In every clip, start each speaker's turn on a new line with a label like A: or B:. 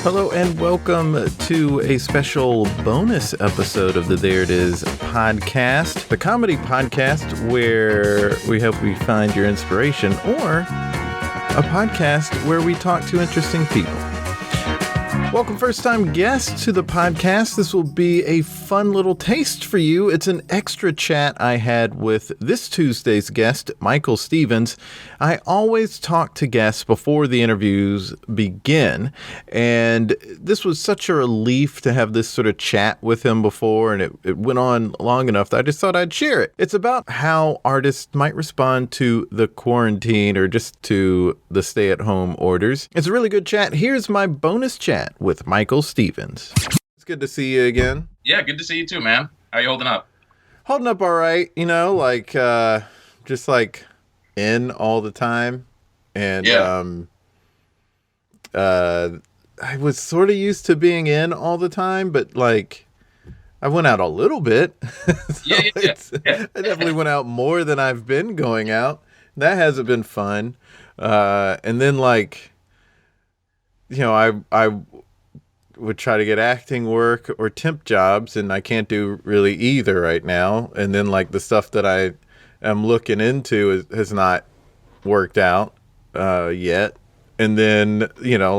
A: Hello and welcome to a special bonus episode of the There It Is podcast, the comedy podcast where we hope we find your inspiration, or a podcast where we talk to interesting people. Welcome first-time guests to the podcast. This will be a fun little taste for you. It's an extra chat I had with this Tuesday's guest, Michael Stevens. I always talk to guests before the interviews begin, and this was such a relief to have this sort of chat with him before, and it went on long enough that I just thought I'd share it. It's about how artists might respond to the quarantine or just to the stay-at-home orders. It's a really good chat. Here's my bonus chat with Michael Stevens. It's good to see you again.
B: Yeah, good to see you too, man. How are you holding up?
A: Holding up all right, just like in all the time. And I was sort of used to being in all the time, but like I went out a little bit.
B: Yeah.
A: I definitely went out more than I've been going out. That hasn't been fun. And then I would try to get acting work or temp jobs, and I can't do really either right now. And then the stuff that I am looking into has not worked out yet. And then, then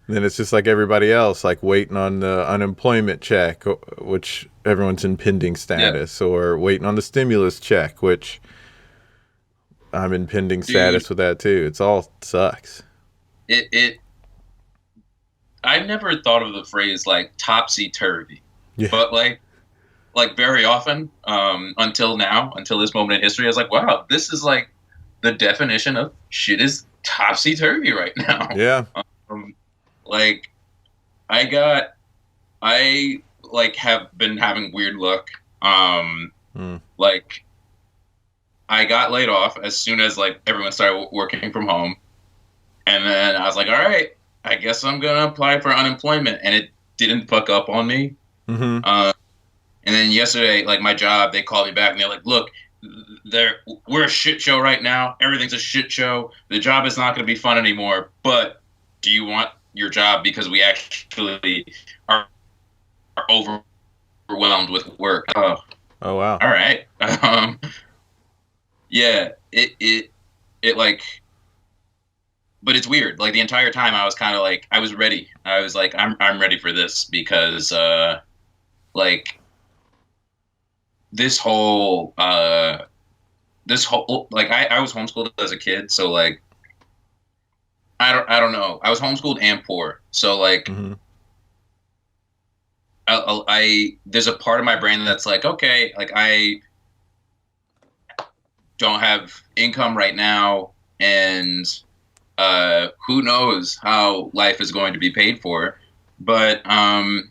A: it's just like everybody else, waiting on the unemployment check, which everyone's in pending status, or waiting on the stimulus check, which I'm in pending status with that too. It's all sucks.
B: I've never thought of the phrase topsy-turvy, but very often, until this moment in history, I was like, wow, this is the definition of shit is topsy-turvy right now.
A: Yeah.
B: I have been having weird luck. I got laid off as soon as everyone started working from home. And then I was like, all right, I guess I'm going to apply for unemployment. And it didn't fuck up on me.
A: Mm-hmm.
B: And then yesterday, my job, they called me back and they're like, look, we're a shit show right now. Everything's a shit show. The job is not going to be fun anymore. But do you want your job? Because we actually are overwhelmed with work. Oh,
A: wow.
B: All right. But it's weird. The entire time I was kind of I was ready. I was I'm ready for this because this whole I was homeschooled as a kid, so I don't know. I was homeschooled and poor, so
A: mm-hmm.
B: I there's a part of my brain that's okay, I don't have income right now, and who knows how life is going to be paid for, but I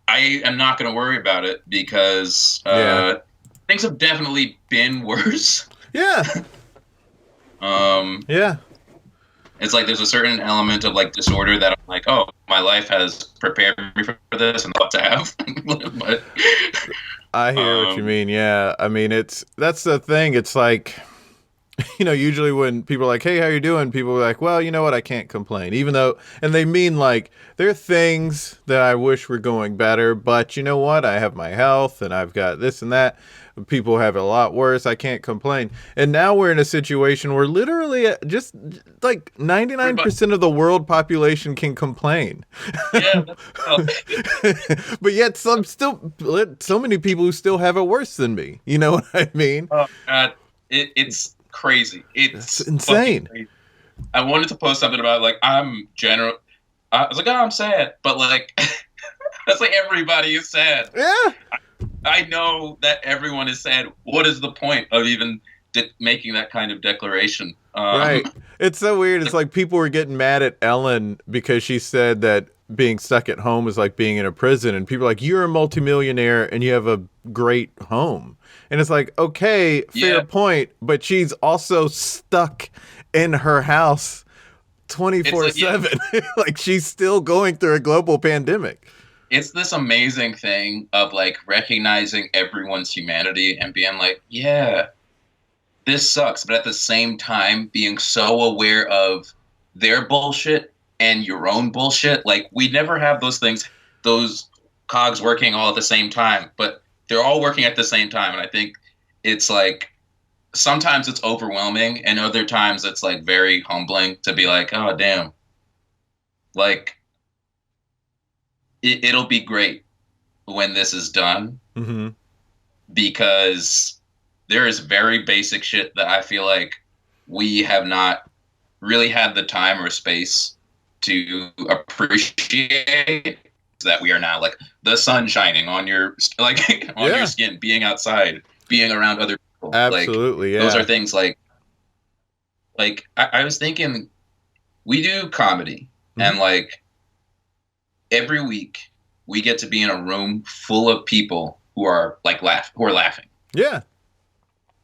B: am not going to worry about it because things have definitely been worse.
A: Yeah. Yeah.
B: It's there's a certain element of disorder that I'm oh, my life has prepared me for this and what to have. But
A: I hear what you mean. Yeah. I mean, that's the thing. It's usually when people are hey, how you doing? People are well, you know what? I can't complain. Even though, and they mean there are things that I wish were going better, but you know what? I have my health and I've got this and that. People have it a lot worse. I can't complain. And now we're in a situation where literally just 99% of the world population can complain.
B: Yeah.
A: But yet so many people who still have it worse than me. You know what I mean?
B: Oh, God. It's crazy. It's
A: insane.
B: Crazy. I wanted to post something about I'm general. I was oh, I'm sad, but that's everybody is sad.
A: Yeah.
B: I know that everyone is sad. What is the point of even making that kind of declaration?
A: Right. It's so weird. It's people were getting mad at Ellen because she said that being stuck at home is like being in a prison, and people are you're a multimillionaire and you have a great home. And it's okay, fair point, but she's also stuck in her house 24/7. She's still going through a global pandemic.
B: It's this amazing thing of recognizing everyone's humanity and being yeah, this sucks. But at the same time, being so aware of their bullshit and your own bullshit. Like, we never have those things, those cogs working all at the same time, but they're all working at the same time. And I think it's like, sometimes it's overwhelming, and other times it's like very humbling to be like, oh, damn. Like, it'll be great when this is done,
A: mm-hmm.
B: because there is very basic shit that I feel like we have not really had the time or space to appreciate, that we are now, like, the sun shining on your, like, on your skin, being outside, being around other people.
A: Absolutely,
B: like, those are things like I was thinking, we do comedy, mm-hmm. and like every week we get to be in a room full of people who are like laughing.
A: Yeah.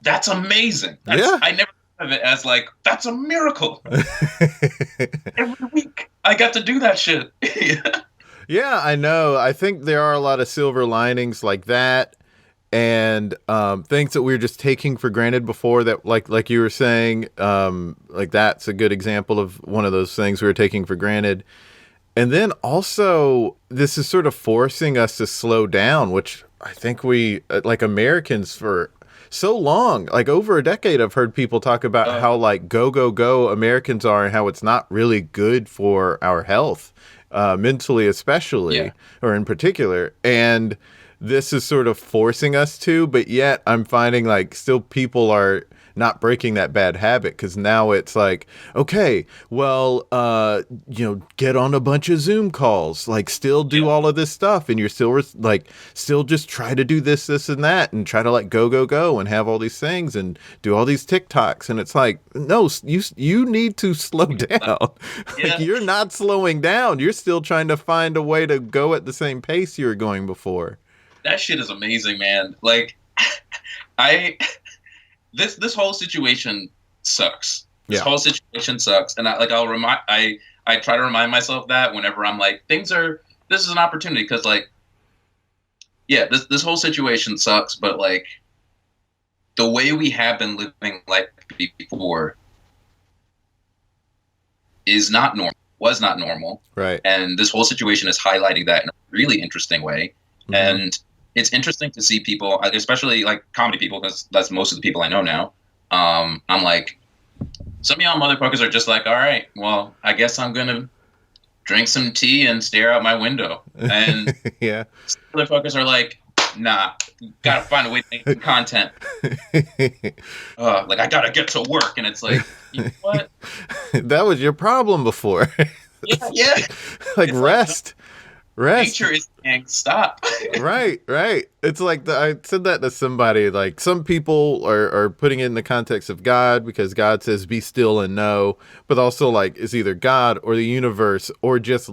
B: That's amazing. I never thought of it as like, that's a miracle. Every week I got to do that shit.
A: Yeah, I know. I think there are a lot of silver linings like that, and things that we were just taking for granted before, that like you were saying, like that's a good example of one of those things we were taking for granted. And then also, this is sort of forcing us to slow down, which I think we, like Americans, for so long, like over a decade, I've heard people talk about how like go Americans are, and how it's not really good for our health, mentally especially, or in particular. And this is sort of forcing us to, but yet I'm finding like still people are not breaking that bad habit, because now it's like, okay, well, get on a bunch of Zoom calls, like still do all of this stuff, and you're still still just try to do this and that, and try to like go and have all these things and do all these TikToks, and it's like, no, you need to slow down. Like, you're not slowing down. You're still trying to find a way to go at the same pace you were going before.
B: That shit is amazing, man. Like, This whole situation sucks. This whole situation sucks, and I try to remind myself that whenever I'm like, this is an opportunity, because like, this whole situation sucks, but like, the way we have been living life before was not normal,
A: right?
B: And this whole situation is highlighting that in a really interesting way, mm-hmm. and it's interesting to see people, especially like comedy people, because that's most of the people I know now. I'm like, some of y'all motherfuckers are just like, all right, well, I guess I'm going to drink some tea and stare out my window. And some motherfuckers are like, nah, gotta find a way to make some content. Like, I gotta get to work. And it's like, you know what?
A: That was your problem before.
B: Yeah.
A: Like, rest.
B: Nature is saying stop.
A: Right. It's like, I said that to somebody, like, some people are putting it in the context of God, because God says be still and know, but also like, it's either God or the universe or just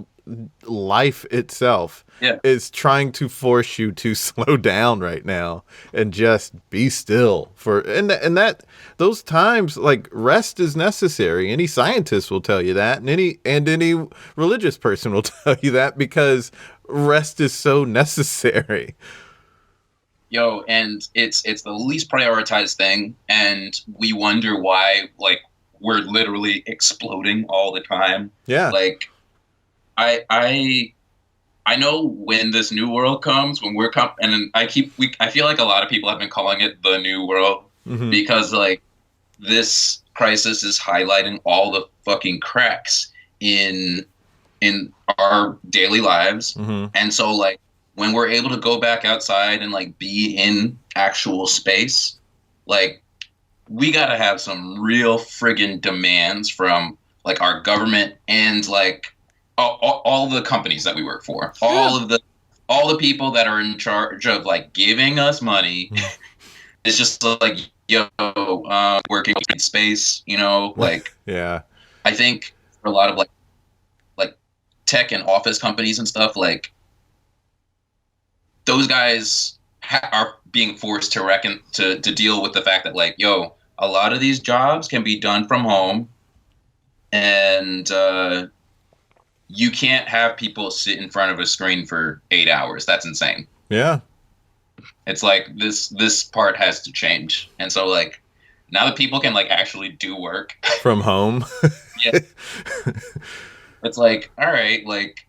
A: life itself is trying to force you to slow down right now and just be still and that those times, like, rest is necessary. Any scientist will tell you that, and any religious person will tell you that, because rest is so necessary.
B: Yo, and it's the least prioritized thing, and we wonder why, like, we're literally exploding all the time.
A: Yeah.
B: Like, I know when this new world comes, when we're and I feel like a lot of people have been calling it the new world, mm-hmm. because like, this crisis is highlighting all the fucking cracks in our daily lives.
A: Mm-hmm.
B: And so like, when we're able to go back outside and like be in actual space, like, we got to have some real friggin' demands from like our government and like all the companies that we work for, all the people that are in charge of like giving us money. It's just like, working in space, like, I think for a lot of like tech and office companies and stuff, like, those guys are being forced to deal with the fact that like, a lot of these jobs can be done from home, and you can't have people sit in front of a screen for 8 hours. That's insane.
A: Yeah.
B: It's like, this part has to change. And so like, now that people can like actually do work
A: from home.
B: It's like, all right, like,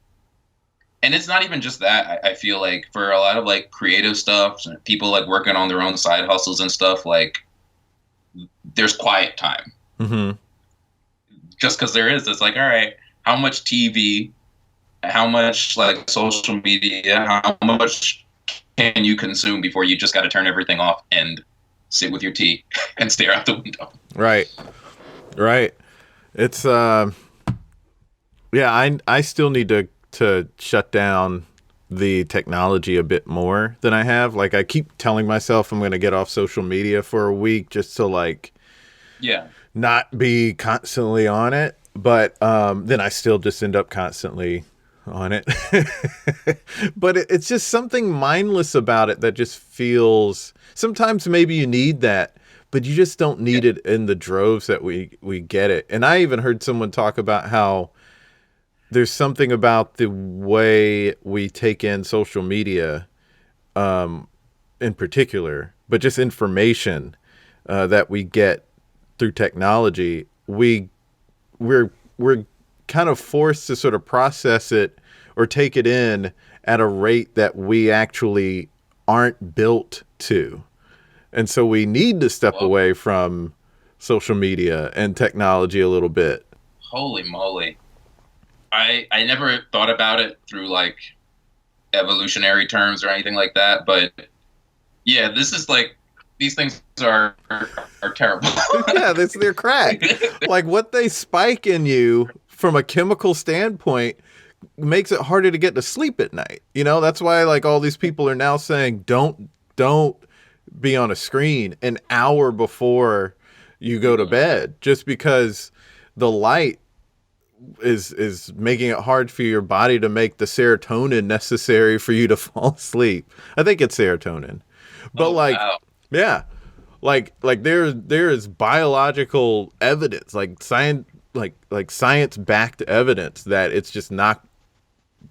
B: and it's not even just that. I feel like for a lot of like creative stuff, people like working on their own side hustles and stuff, like there's quiet time.
A: Mm-hmm.
B: Just because there is, it's like, all right, how much TV, how much like social media, how much can you consume before you just got to turn everything off and sit with your tea and stare out the window?
A: Right. It's I still need to shut down the technology a bit more than I have. Like, I keep telling myself I'm going to get off social media for a week just to like not be constantly on it, but then I still just end up constantly on it. But it's just something mindless about it that just feels, sometimes maybe you need that, but you just don't need it in the droves that we get it. And I even heard someone talk about how there's something about the way we take in social media in particular, but just information that we get through technology. We're kind of forced to sort of process it or take it in at a rate that we actually aren't built to. And so we need to step away from social media and technology a little bit.
B: Holy moly. I never thought about it through like evolutionary terms or anything like that, but yeah, this is like, these things are terrible.
A: Yeah, they're crack. Like, what they spike in you from a chemical standpoint makes it harder to get to sleep at night. You know, that's why like all these people are now saying don't be on a screen an hour before you go to bed, just because the light is making it hard for your body to make the serotonin necessary for you to fall asleep. I think it's serotonin. But wow. Yeah. Like there is biological evidence, like science backed evidence that it's just not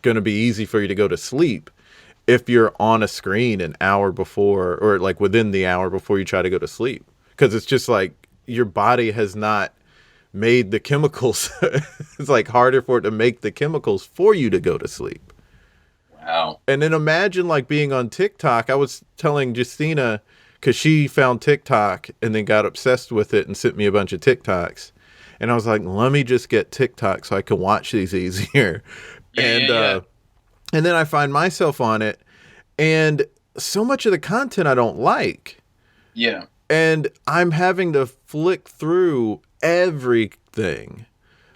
A: going to be easy for you to go to sleep if you're on a screen an hour before, or like within the hour before you try to go to sleep. Because it's just like your body has not made the chemicals. It's like harder for it to make the chemicals for you to go to sleep.
B: Wow.
A: And then imagine like being on TikTok. I was telling Justina, because she found TikTok and then got obsessed with it and sent me a bunch of TikToks. And I was like, let me just get TikTok so I can watch these easier. And then I find myself on it, and so much of the content I don't like.
B: Yeah.
A: And I'm having to flick through everything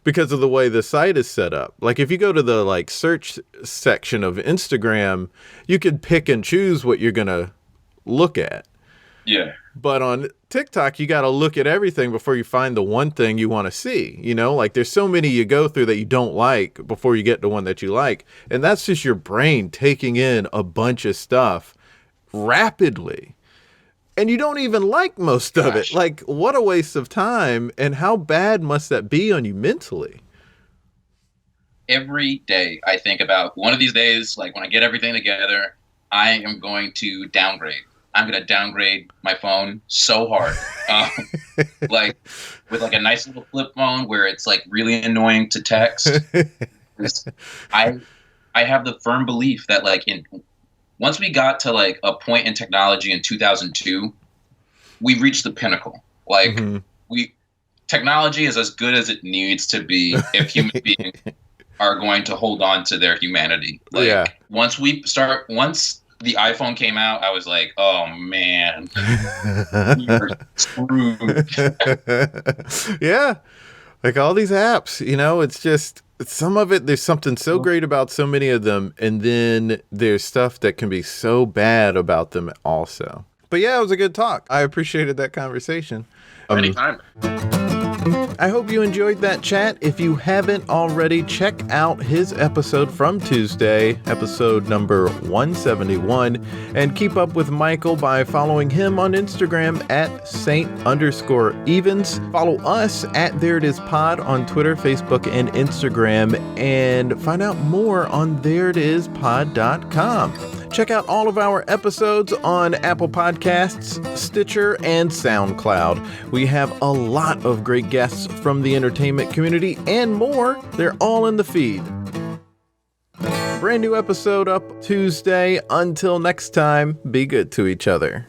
A: because of the way the site is set up. Like, if you go to the like search section of Instagram, you can pick and choose what you're going to look at.
B: Yeah.
A: But on TikTok, you got to look at everything before you find the one thing you want to see. You know, like there's so many you go through that you don't like before you get to one that you like. And that's just your brain taking in a bunch of stuff rapidly. And you don't even like most of it. Like, what a waste of time. And how bad must that be on you mentally?
B: Every day I think about, one of these days, like when I get everything together, I am going to downgrade. I'm going to downgrade my phone so hard. Like with like a nice little flip phone where it's like really annoying to text. I have the firm belief that like once we got to like a point in technology in 2002, we reached the pinnacle. Like technology is as good as it needs to be if human beings are going to hold on to their humanity. Like once the iPhone came out, I was like, oh man, you're screwed.
A: Yeah. Like all these apps, you know, it's just, some of it, there's something so great about so many of them. And then there's stuff that can be so bad about them also. But yeah, it was a good talk. I appreciated that conversation.
B: Anytime.
A: I hope you enjoyed that chat. If you haven't already, check out his episode from Tuesday, episode number 171, and keep up with Michael by following him on Instagram at Saint_Evans. Follow us at There It Is Pod on Twitter, Facebook, and Instagram, and find out more on thereitispod.com. Check out all of our episodes on Apple Podcasts, Stitcher, and SoundCloud. We have a lot of great guests from the entertainment community and more. They're all in the feed. Brand new episode up Tuesday. Until next time, be good to each other.